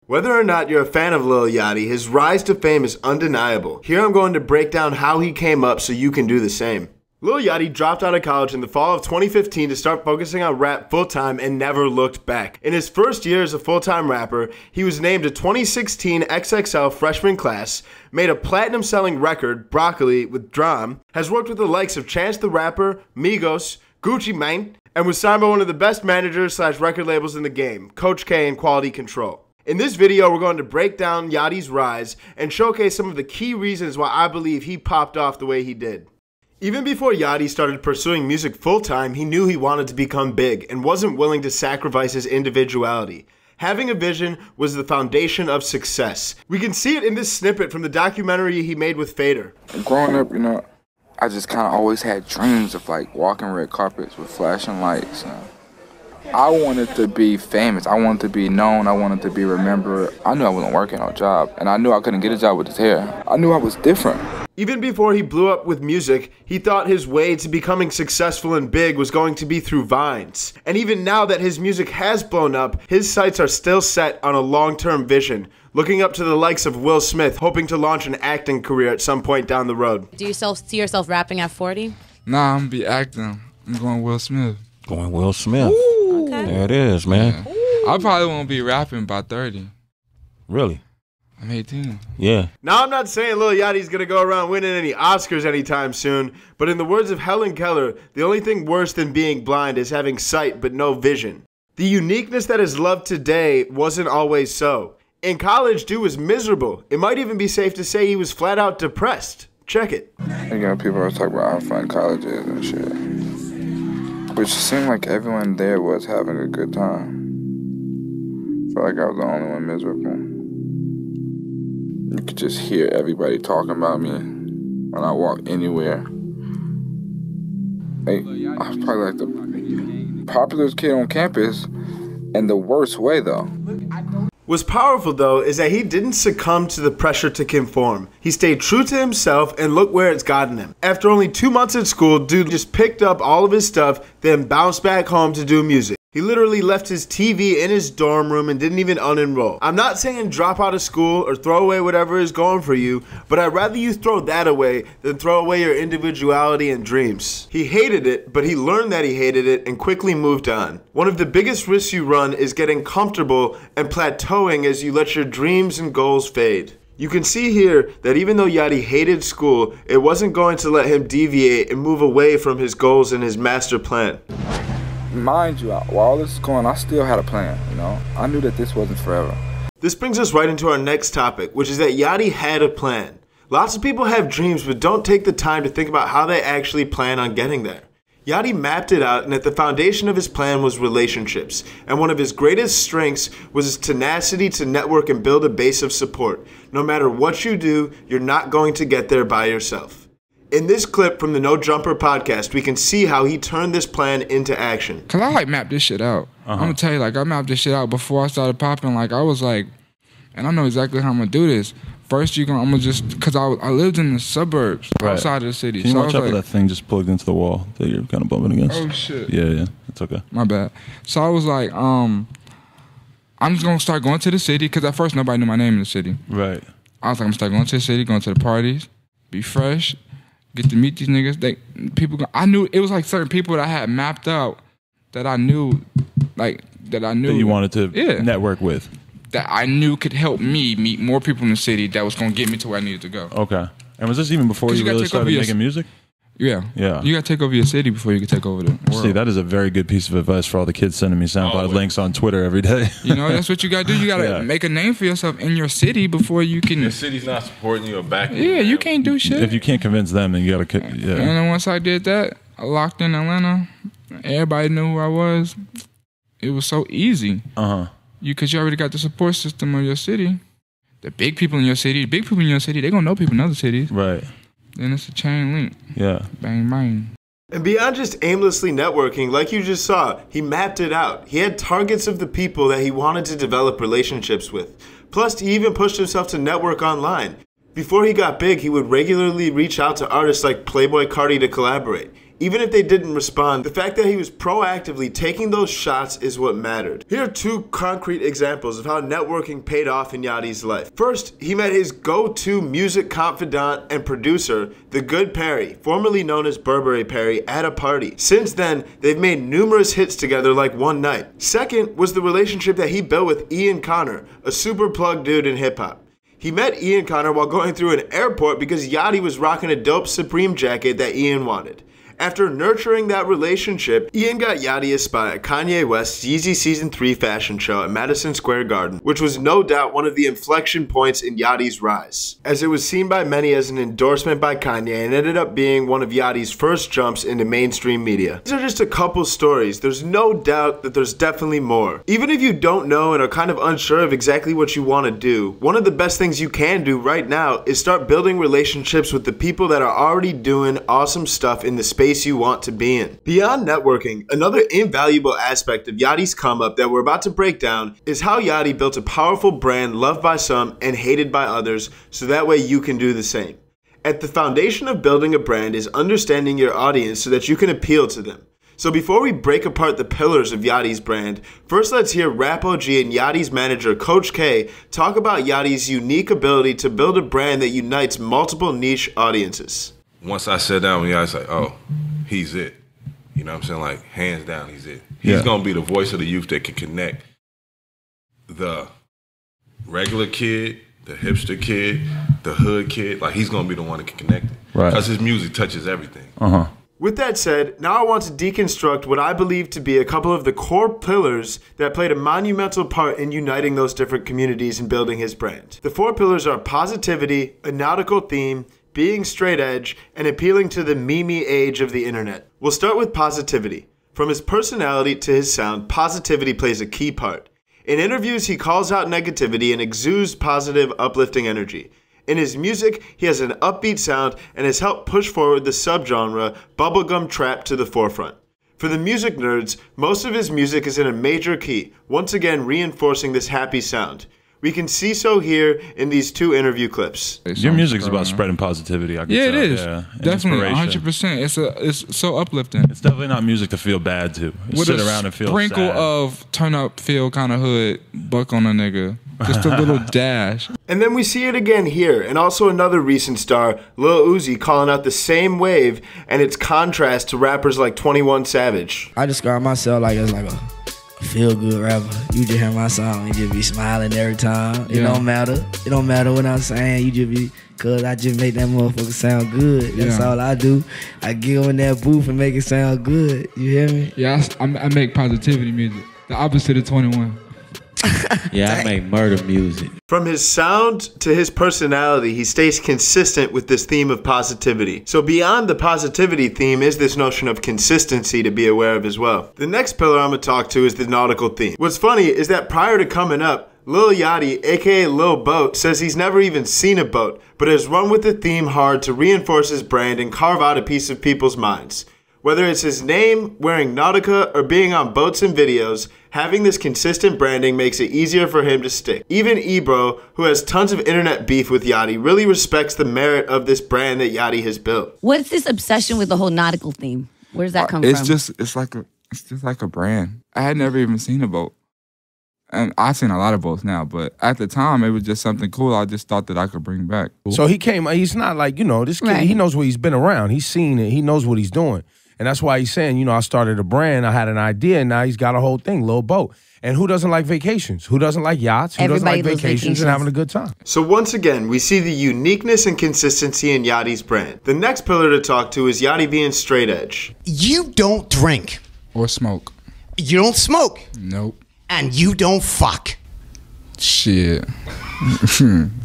Whether or not you're a fan of Lil Yachty, his rise to fame is undeniable. Here I'm going to break down how he came up so you can do the same. Lil Yachty dropped out of college in the fall of 2015 to start focusing on rap full-time and never looked back. In his first year as a full-time rapper, he was named a 2016 XXL freshman class, made a platinum-selling record, Broccoli, with D.R.A.M, has worked with the likes of Chance the Rapper, Migos, Gucci Mane, and was signed by one of the best managers / record labels in the game, Coach K and Quality Control. In this video, we're going to break down Yachty's rise and showcase some of the key reasons why I believe he popped off the way he did. Even before Yachty started pursuing music full-time, he knew he wanted to become big and wasn't willing to sacrifice his individuality. Having a vision was the foundation of success. We can see it in this snippet from the documentary he made with Fader. Growing up, I just kind of always had dreams of walking red carpets with flashing lights. I wanted to be famous. I wanted to be known. I wanted to be remembered. I knew I wasn't working on a job, and I knew I couldn't get a job with his hair. I knew I was different. Even before he blew up with music, he thought his way to becoming successful and big was going to be through Vines. And even now that his music has blown up, his sights are still set on a long-term vision, looking up to the likes of Will Smith, hoping to launch an acting career at some point down the road. Do you still see yourself rapping at 40? Nah, I'm gonna be acting. I'm going Will Smith. Going Will Smith. Ooh. Okay. There it is, man. Yeah. I probably won't be rapping by 30. Really? I'm 18. Yeah. Now, I'm not saying Lil Yachty's gonna go around winning any Oscars anytime soon, but in the words of Helen Keller, the only thing worse than being blind is having sight but no vision. The uniqueness that is loved today wasn't always so. In college, dude was miserable. It might even be safe to say he was flat out depressed. Check it. People always talk about how fun college is and shit. Which seemed like everyone there was having a good time. I felt like I was the only one miserable. You could just hear everybody talking about me when I walk anywhere. I was probably like the popularest kid on campus in the worst way, though. What's powerful, though, is that he didn't succumb to the pressure to conform. He stayed true to himself, and look where it's gotten him. After only 2 months at school, dude just picked up all of his stuff, then bounced back home to do music. He literally left his TV in his dorm room and didn't even unenroll. I'm not saying drop out of school or throw away whatever is going for you, but I'd rather you throw that away than throw away your individuality and dreams. He hated it, but he learned that he hated it and quickly moved on. One of the biggest risks you run is getting comfortable and plateauing as you let your dreams and goals fade. You can see here that even though Yachty hated school, it wasn't going to let him deviate and move away from his goals and his master plan. Mind you, while all this is going, I still had a plan, I knew that this wasn't forever. This brings us right into our next topic, which is that Yachty had a plan. Lots of people have dreams but don't take the time to think about how they actually plan on getting there. Yachty mapped it out, and at the foundation of his plan was relationships, and one of his greatest strengths was his tenacity to network and build a base of support. No matter what you do, you're not going to get there by yourself. In this clip from the No Jumper podcast, we can see how he turned this plan into action. Cause I mapped this shit out. I'm gonna tell you, I mapped this shit out before I started popping. I was and I know exactly how I'm gonna do this. First, I'm gonna just, cause I lived in the suburbs outside of the city. Can you watch out for that thing just plugged into the wall that you're kind of bumping against? Oh shit. Yeah, it's okay. My bad. So I was I'm just gonna start going to the city, cause at first nobody knew my name in the city. Right. I was I'm gonna start going to the city, going to the parties, be fresh. Get to meet these niggas. I knew it was certain people that I had mapped out that I knew, that you wanted to network with. That I knew could help me meet more people in the city that was gonna get me to where I needed to go. Okay. And was this even before you really started making music? Yeah. You gotta take over your city before you can take over the world. See, that is a very good piece of advice for all the kids sending me SoundCloud links on Twitter every day. That's what you gotta do. You gotta make a name for yourself in your city before you can. Your city's not supporting you or backing you. Yeah, you can't do shit. If you can't convince them, then you gotta. And then once I did that, I locked in Atlanta. Everybody knew who I was. It was so easy. Because you already got the support system of your city. The big people in your city, they gonna know people in other cities. Right. Then it's a chain link. Yeah. Bang, bang. And beyond just aimlessly networking, like you just saw, he mapped it out. He had targets of the people that he wanted to develop relationships with. Plus, he even pushed himself to network online. Before he got big, he would regularly reach out to artists like Playboi Carti to collaborate. Even if they didn't respond, the fact that he was proactively taking those shots is what mattered. Here are two concrete examples of how networking paid off in Yachty's life. First, he met his go-to music confidant and producer, The Good Perry, formerly known as Burberry Perry, at a party. Since then, they've made numerous hits together like One Night. Second was the relationship that he built with Ian Connor, a super plug dude in hip-hop. He met Ian Connor while going through an airport because Yachty was rocking a dope Supreme jacket that Ian wanted. After nurturing that relationship, Ian got Yachty a spot at Kanye West's Yeezy Season 3 fashion show at Madison Square Garden, which was no doubt one of the inflection points in Yachty's rise, as it was seen by many as an endorsement by Kanye and ended up being one of Yachty's first jumps into mainstream media. These are just a couple stories. There's no doubt that there's definitely more. Even if you don't know and are kind of unsure of exactly what you want to do, one of the best things you can do right now is start building relationships with the people that are already doing awesome stuff in the space you want to be in. Beyond networking, another invaluable aspect of Yachty's come up that we're about to break down is how Yachty built a powerful brand loved by some and hated by others, so that way you can do the same. At the foundation of building a brand is understanding your audience so that you can appeal to them. So before we break apart the pillars of Yachty's brand, first let's hear Rap OG and Yachty's manager Coach K talk about Yachty's unique ability to build a brand that unites multiple niche audiences. Once I sat down with Yachty, like, oh, he's it. You know what I'm saying? Like, hands down, he's it. He's going to be the voice of the youth that can connect the regular kid, the hipster kid, the hood kid. Like, he's going to be the one that can connect it. Right. Because his music touches everything. With that said, now I want to deconstruct what I believe to be a couple of the core pillars that played a monumental part in uniting those different communities and building his brand. The four pillars are positivity, a nautical theme, being straight edge, and appealing to the meme age of the internet. We'll start with positivity. From his personality to his sound, positivity plays a key part. In interviews, he calls out negativity and exudes positive, uplifting energy. In his music, he has an upbeat sound and has helped push forward the subgenre bubblegum trap to the forefront. For the music nerds, most of his music is in a major key, once again reinforcing this happy sound. We can see so here in these two interview clips. Your music's about spreading positivity. I can tell. It is. Yeah, Definitely, inspiration. 100%. It's so uplifting. It's definitely not music to feel bad to. With Sit a around and feel sprinkle sad. of turn up, feel kind of hood, buck on a nigga. Just a little dash. And then we see it again here, and also another recent star, Lil Uzi, calling out the same wave and its contrast to rappers like 21 Savage. I describe myself like as like a feel-good rapper. You just hear my song and just be smiling every time. It don't matter. It don't matter what I'm saying. You just be, cause I just make that motherfucker sound good. That's all I do. I get in that booth and make it sound good. You hear me? Yeah, I make positivity music. The opposite of 21. Yeah, I make murder music. From his sound to his personality, he stays consistent with this theme of positivity. So beyond the positivity theme is this notion of consistency to be aware of as well. The next pillar I'm going to talk to is the nautical theme. What's funny is that prior to coming up, Lil Yachty, aka Lil Boat, says he's never even seen a boat, but has run with the theme hard to reinforce his brand and carve out a piece of people's minds. Whether it's his name, wearing Nautica, or being on boats and videos, having this consistent branding makes it easier for him to stick. Even Ebro, who has tons of internet beef with Yachty, really respects the merit of this brand that Yachty has built. What's this obsession with the whole nautical theme? Where does that come from? It's just like a brand. I had never even seen a boat. And I've seen a lot of boats now, but at the time, it was just something cool I just thought that I could bring back. So he came, he's not like, this kid, he knows what he's been around. He's seen it. He knows what he's doing. And that's why he's saying, I started a brand, I had an idea, and now he's got a whole thing, Lil Boat. And who doesn't like vacations? Who doesn't like yachts? Who doesn't like vacations and having a good time? So once again, we see the uniqueness and consistency in Yachty's brand. The next pillar to talk to is Yachty being straight edge. You don't drink. Or smoke. You don't smoke. Nope. And you don't fuck. Shit.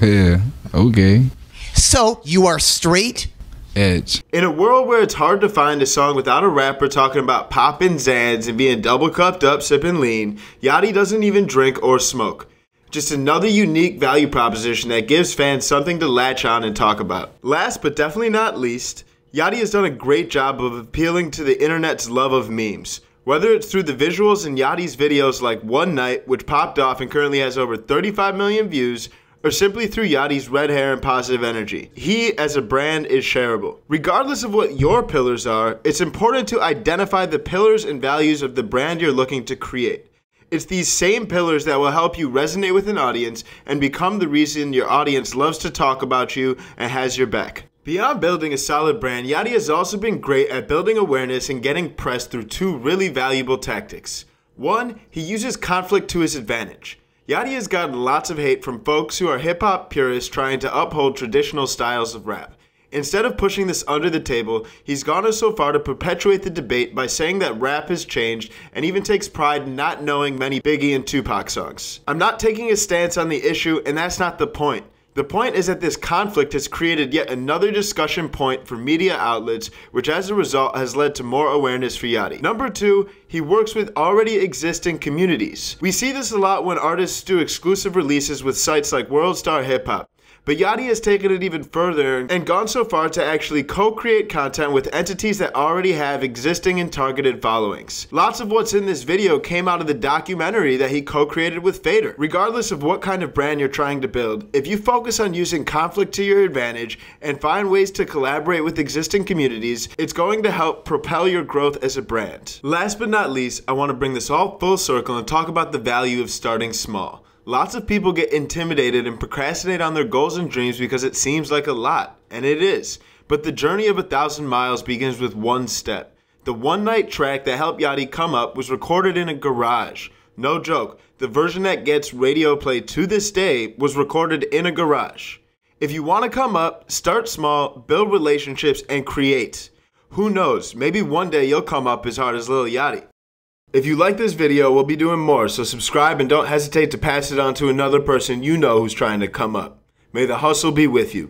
Yeah, okay. So you are straight edge. In a world where it's hard to find a song without a rapper talking about popping Zans and being double cupped up sipping lean, Yachty doesn't even drink or smoke. Just another unique value proposition that gives fans something to latch on and talk about. Last but definitely not least, Yachty has done a great job of appealing to the internet's love of memes. Whether it's through the visuals in Yachty's videos like One Night, which popped off and currently has over 35 million views, or simply through Yachty's red hair and positive energy. He, as a brand, is shareable. Regardless of what your pillars are, it's important to identify the pillars and values of the brand you're looking to create. It's these same pillars that will help you resonate with an audience and become the reason your audience loves to talk about you and has your back. Beyond building a solid brand, Yachty has also been great at building awareness and getting press through two really valuable tactics. One, he uses conflict to his advantage. Yachty has gotten lots of hate from folks who are hip-hop purists trying to uphold traditional styles of rap. Instead of pushing this under the table, he's gone so far to perpetuate the debate by saying that rap has changed and even takes pride in not knowing many Biggie and Tupac songs. I'm not taking a stance on the issue, and that's not the point. The point is that this conflict has created yet another discussion point for media outlets, which as a result has led to more awareness for Yachty. Number two, he works with already existing communities. We see this a lot when artists do exclusive releases with sites like World Star Hip Hop. But Yachty has taken it even further and gone so far to actually co-create content with entities that already have existing and targeted followings. Lots of what's in this video came out of the documentary that he co-created with Fader. Regardless of what kind of brand you're trying to build, if you focus on using conflict to your advantage and find ways to collaborate with existing communities, it's going to help propel your growth as a brand. Last but not least, I want to bring this all full circle and talk about the value of starting small. Lots of people get intimidated and procrastinate on their goals and dreams because it seems like a lot, and it is. But the journey of 1,000 miles begins with one step. The one-night track that helped Yachty come up was recorded in a garage. No joke, the version that gets radio play to this day was recorded in a garage. If you want to come up, start small, build relationships, and create. Who knows, maybe one day you'll come up as hard as Lil Yachty. If you like this video, we'll be doing more, so subscribe and don't hesitate to pass it on to another person you know who's trying to come up. May the hustle be with you.